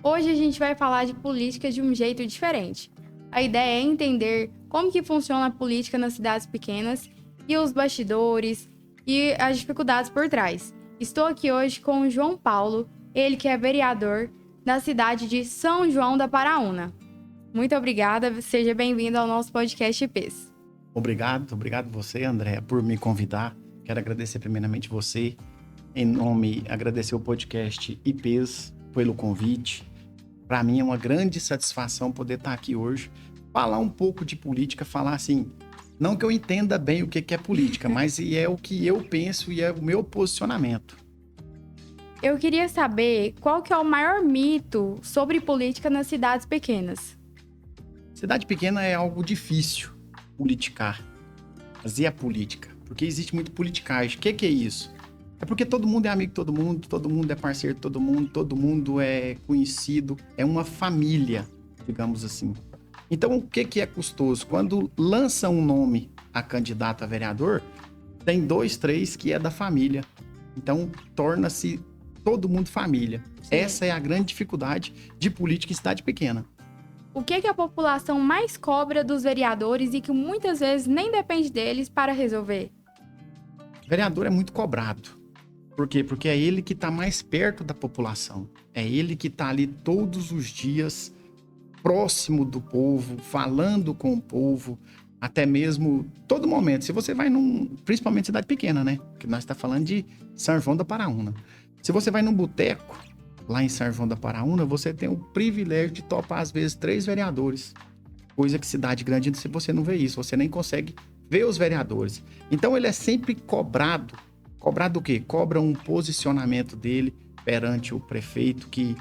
Hoje a gente vai falar de política de um jeito diferente. A ideia é entender como que funciona a política nas cidades pequenas e os bastidores e as dificuldades por trás. Estou aqui hoje com o João Paulo, ele que é vereador da cidade de São João da Paraúna. Muito obrigada, seja bem-vindo ao nosso podcast IPs. Obrigado você, André, por me convidar. Quero agradecer primeiramente você, agradecer o podcast IPs pelo convite. Para mim é uma grande satisfação poder estar aqui hoje, falar um pouco de política, falar assim, não que eu entenda bem o que é política, mas é o que eu penso e é o meu posicionamento. Eu queria saber qual que é o maior mito sobre política nas cidades pequenas. Cidade pequena é algo difícil, politicar, fazer a política, porque existe muito politicagem. O que é isso? É porque todo mundo é amigo de todo mundo é parceiro de todo mundo é conhecido, é uma família, digamos assim. Então, o que é custoso? Quando lança um nome a candidato a vereador, tem 2, 3 que é da família. Então, torna-se todo mundo família. Sim. Essa é a grande dificuldade de política em cidade pequena. O que a população mais cobra dos vereadores e que muitas vezes nem depende deles para resolver? O vereador é muito cobrado. Por quê? Porque é ele que está mais perto da população. É ele que está ali todos os dias, próximo do povo, falando com o povo, até mesmo todo momento. Se você vai principalmente cidade pequena, né? Que nós estamos falando de São João da Paraúna. Se você vai num boteco, lá em São João da Paraúna, você tem o privilégio de topar, às vezes, 3 vereadores. Coisa que cidade grande, você não vê isso. Você nem consegue ver os vereadores. Então, ele é sempre cobrado. Cobrado o quê? Cobra um posicionamento dele perante o prefeito, que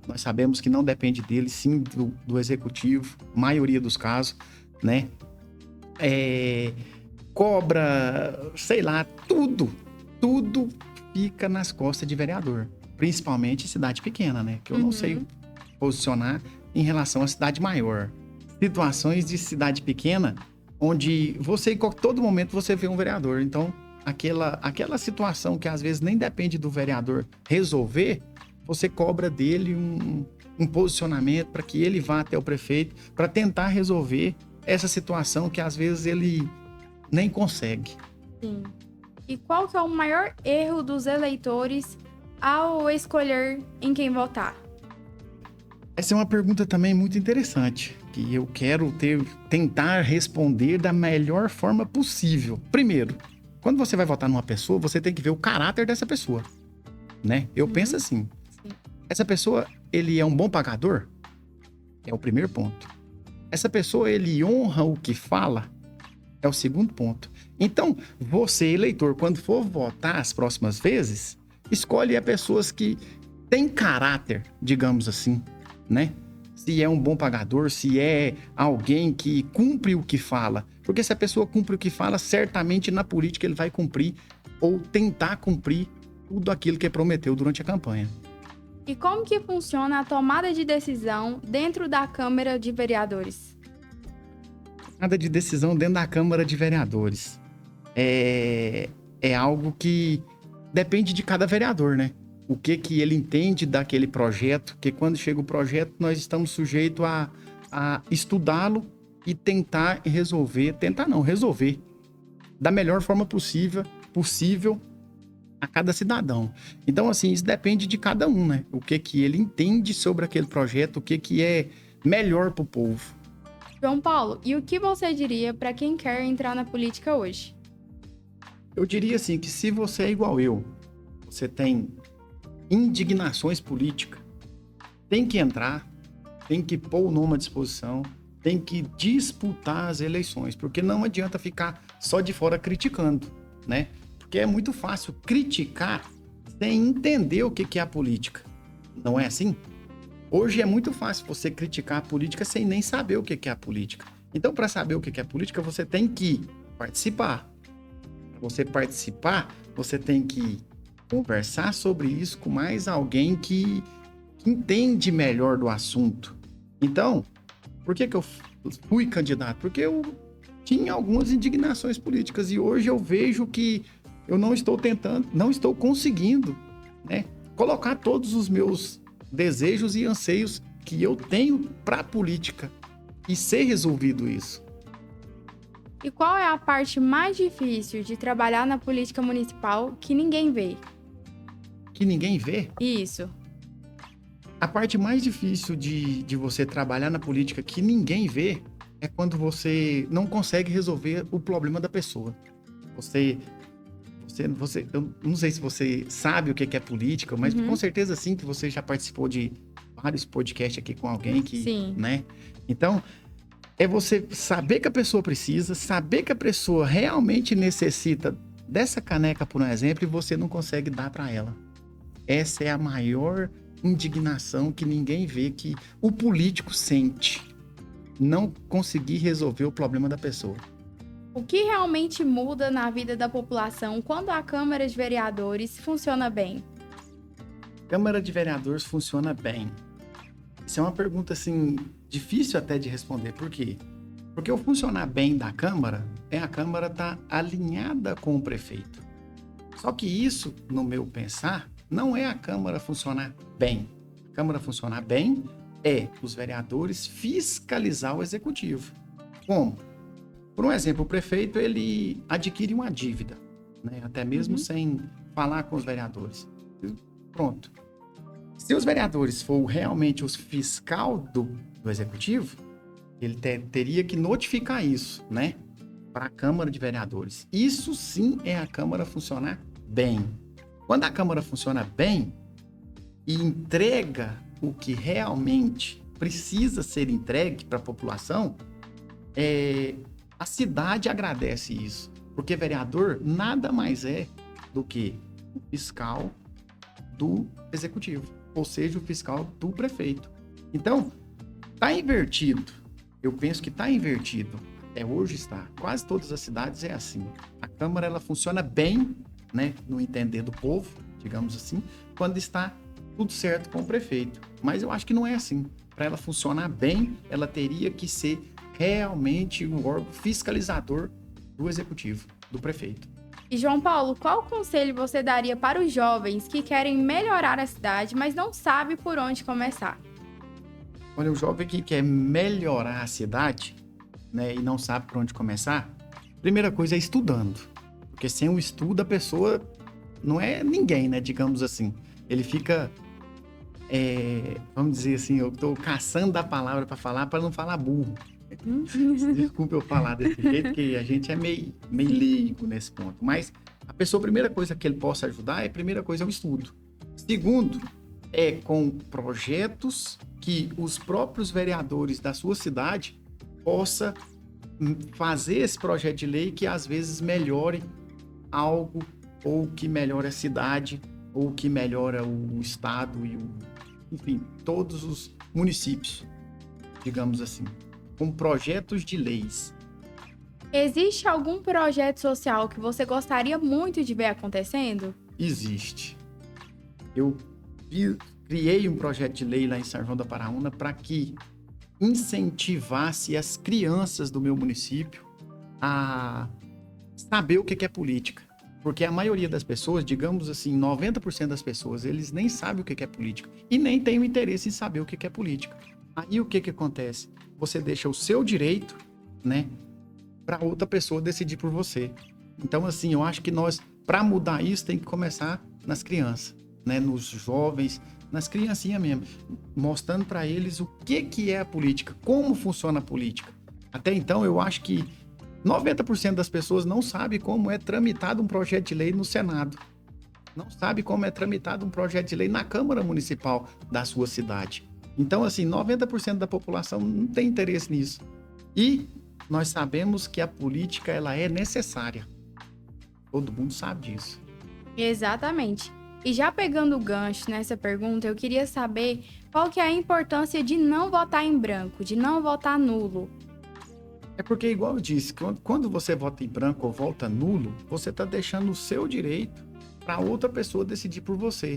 nós sabemos que não depende dele, sim do executivo, maioria dos casos, né? Cobra, sei lá, tudo fica nas costas de vereador. Principalmente cidade pequena, né? Que eu não sei posicionar em relação à cidade maior. Situações de cidade pequena, onde em todo momento você vê um vereador. Então, aquela situação que às vezes nem depende do vereador resolver, você cobra dele um posicionamento para que ele vá até o prefeito para tentar resolver essa situação que às vezes ele nem consegue. Sim. E qual que é o maior erro dos eleitores ao escolher em quem votar? Essa é uma pergunta também muito interessante, que eu quero tentar responder da melhor forma possível. Primeiro, quando você vai votar numa pessoa, você tem que ver o caráter dessa pessoa, né? Eu penso assim, essa pessoa, ele é um bom pagador? É o primeiro ponto. Essa pessoa, ele honra o que fala? É o segundo ponto. Então, você, eleitor, quando for votar as próximas vezes, escolhe as pessoas que têm caráter, digamos assim, né? Se é um bom pagador, se é alguém que cumpre o que fala. Porque se a pessoa cumpre o que fala, certamente na política ele vai cumprir ou tentar cumprir tudo aquilo que prometeu durante a campanha. E como que funciona a tomada de decisão dentro da Câmara de Vereadores? Tomada de decisão dentro da Câmara de Vereadores é algo que depende de cada vereador, né? O que ele entende daquele projeto, que quando chega o projeto, nós estamos sujeitos a estudá-lo e resolver da melhor forma possível a cada cidadão. Então, assim, isso depende de cada um, né? O que ele entende sobre aquele projeto, o que é melhor para o povo. João Paulo, e o que você diria para quem quer entrar na política hoje? Eu diria assim, que se você é igual eu, você tem indignações políticas, tem que entrar, tem que pôr o nome à disposição, tem que disputar as eleições, porque não adianta ficar só de fora criticando, né? Porque é muito fácil criticar sem entender o que é a política, não é assim? Hoje é muito fácil você criticar a política sem nem saber o que é a política. Então, para saber o que é a política, você tem que participar. Para você participar, você tem que conversar sobre isso com mais alguém que entende melhor do assunto. Então, por que eu fui candidato? Porque eu tinha algumas indignações políticas e hoje eu vejo que eu não estou conseguindo, né, colocar todos os meus desejos e anseios que eu tenho para a política e ser resolvido isso. E qual é a parte mais difícil de trabalhar na política municipal que ninguém vê? Que ninguém vê. Isso. A parte mais difícil de você trabalhar na política que ninguém vê é quando você não consegue resolver o problema da pessoa. Eu não sei se você sabe o que é política, mas com certeza sim que você já participou de vários podcasts aqui com alguém que, Sim. né? Então, é você saber que a pessoa precisa, saber que a pessoa realmente necessita dessa caneca, por um exemplo, e você não consegue dar para ela. Essa é a maior indignação que ninguém vê, que o político sente. Não conseguir resolver o problema da pessoa. O que realmente muda na vida da população quando a Câmara de Vereadores funciona bem? Câmara de Vereadores funciona bem. Isso é uma pergunta, assim, difícil até de responder. Por quê? Porque o funcionar bem da Câmara é a Câmara estar alinhada com o prefeito. Só que isso, no meu pensar, não é a Câmara funcionar bem. A Câmara funcionar bem é os vereadores fiscalizar o Executivo. Como? Por um exemplo, o prefeito, ele adquire uma dívida, né? Até mesmo sem falar com os vereadores. Pronto. Se os vereadores for realmente os fiscal do Executivo, ele teria que notificar isso, né? Para a Câmara de Vereadores. Isso sim é a Câmara funcionar bem. Quando a Câmara funciona bem e entrega o que realmente precisa ser entregue para a população, a cidade agradece isso. Porque vereador nada mais é do que o fiscal do Executivo. Ou seja, o fiscal do prefeito. Então, está invertido. Eu penso que está invertido. Até hoje está. Quase todas as cidades é assim. A Câmara, ela funciona bem, né, no entender do povo, digamos assim, quando está tudo certo com o prefeito. Mas eu acho que não é assim. Para ela funcionar bem, ela teria que ser realmente o órgão fiscalizador do Executivo, do prefeito. E João Paulo, qual conselho você daria para os jovens que querem melhorar a cidade, mas não sabem por onde começar? Olha, o jovem que quer melhorar a cidade, né, e não sabe por onde começar, primeira coisa é estudando. Porque sem o estudo a pessoa não é ninguém, né, digamos assim. Ele fica, vamos dizer assim, eu estou caçando a palavra para falar, para não falar burro. Desculpa eu falar desse jeito, que a gente é meio leigo nesse ponto. Mas a pessoa, a primeira coisa que ele possa ajudar, primeira coisa é o estudo. Segundo, é com projetos que os próprios vereadores da sua cidade possam fazer esse projeto de lei que às vezes melhore algo, ou que melhore a cidade, ou que melhora o estado e enfim, todos os municípios, digamos assim, com projetos de leis. Existe algum projeto social que você gostaria muito de ver acontecendo? Existe. Eu criei um projeto de lei lá em São João da Paraúna para que incentivasse as crianças do meu município a saber o que é política. Porque a maioria das pessoas, digamos assim, 90% das pessoas, eles nem sabem o que é política e nem têm o interesse em saber o que é política. Aí o que acontece? Você deixa o seu direito, né, para outra pessoa decidir por você. Então, assim, eu acho que nós, para mudar isso, tem que começar nas crianças, né, nos jovens, nas criancinhas mesmo, mostrando para eles o que é a política, como funciona a política. Até então, eu acho que 90% das pessoas não sabe como é tramitado um projeto de lei no Senado. Não sabe como é tramitado um projeto de lei na Câmara Municipal da sua cidade. Então, assim, 90% da população não tem interesse nisso. E nós sabemos que a política, ela é necessária. Todo mundo sabe disso. Exatamente. E já pegando o gancho nessa pergunta, eu queria saber qual que é a importância de não votar em branco, de não votar nulo. É porque, igual eu disse, quando você vota em branco ou vota nulo, você está deixando o seu direito para outra pessoa decidir por você.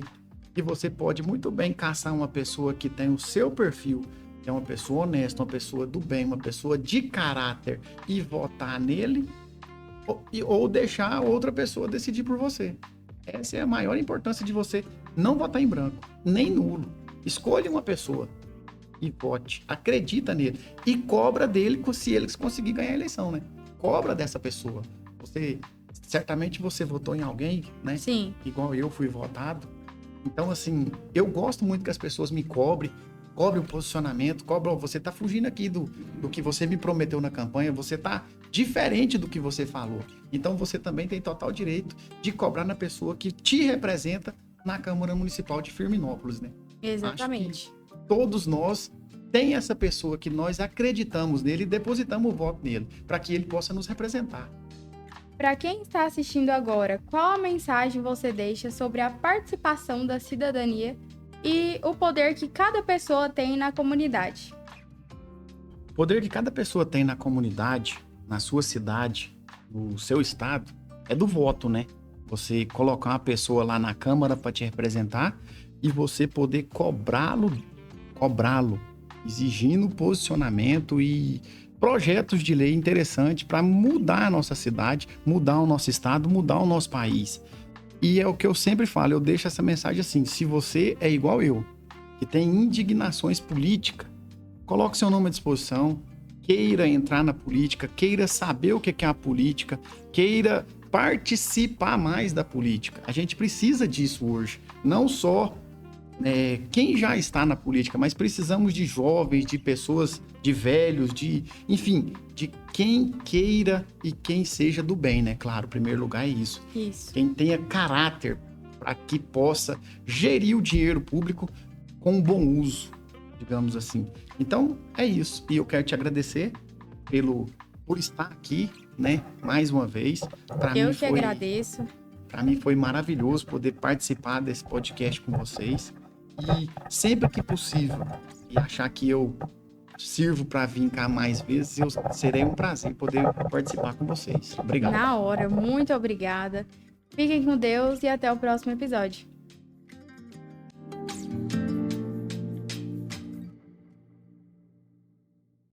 E você pode muito bem caçar uma pessoa que tem o seu perfil, que é uma pessoa honesta, uma pessoa do bem, uma pessoa de caráter, e votar nele, ou deixar outra pessoa decidir por você. Essa é a maior importância de você não votar em branco, nem nulo. Escolha uma pessoa e vote. Acredita nele. E cobra dele se eles conseguir ganhar a eleição, né? Cobra dessa pessoa. Certamente você votou em alguém, né? Sim. Igual eu fui votado. Então, assim, eu gosto muito que as pessoas me cobrem o posicionamento, você tá fugindo aqui do que você me prometeu na campanha, você tá diferente do que você falou. Então, você também tem total direito de cobrar na pessoa que te representa na Câmara Municipal de Firminópolis, né? Exatamente. Acho que todos nós tem essa pessoa que nós acreditamos nele e depositamos o voto nele, para que ele possa nos representar. Para quem está assistindo agora, qual a mensagem você deixa sobre a participação da cidadania e o poder que cada pessoa tem na comunidade? O poder que cada pessoa tem na comunidade, na sua cidade, no seu estado, é do voto, né? Você colocar uma pessoa lá na Câmara para te representar e você poder cobrá-lo, exigindo posicionamento e projetos de lei interessantes para mudar a nossa cidade, mudar o nosso estado, mudar o nosso país. E é o que eu sempre falo, eu deixo essa mensagem assim: se você é igual eu, que tem indignações políticas, coloque seu nome à disposição, queira entrar na política, queira saber o que é a política, queira participar mais da política. A gente precisa disso hoje, não só quem já está na política, mas precisamos de jovens, de pessoas, de velhos, enfim, de quem queira e quem seja do bem, né? Claro, em primeiro lugar é isso. Isso. Quem tenha caráter para que possa gerir o dinheiro público com bom uso, digamos assim. Então, é isso. E eu quero te agradecer por estar aqui, né? Mais uma vez. Eu que agradeço. Para mim foi maravilhoso poder participar desse podcast com vocês. E sempre que possível, e achar que eu sirvo para vir cá mais vezes, serei um prazer poder participar com vocês. Obrigado. Na hora, muito obrigada. Fiquem com Deus e até o próximo episódio.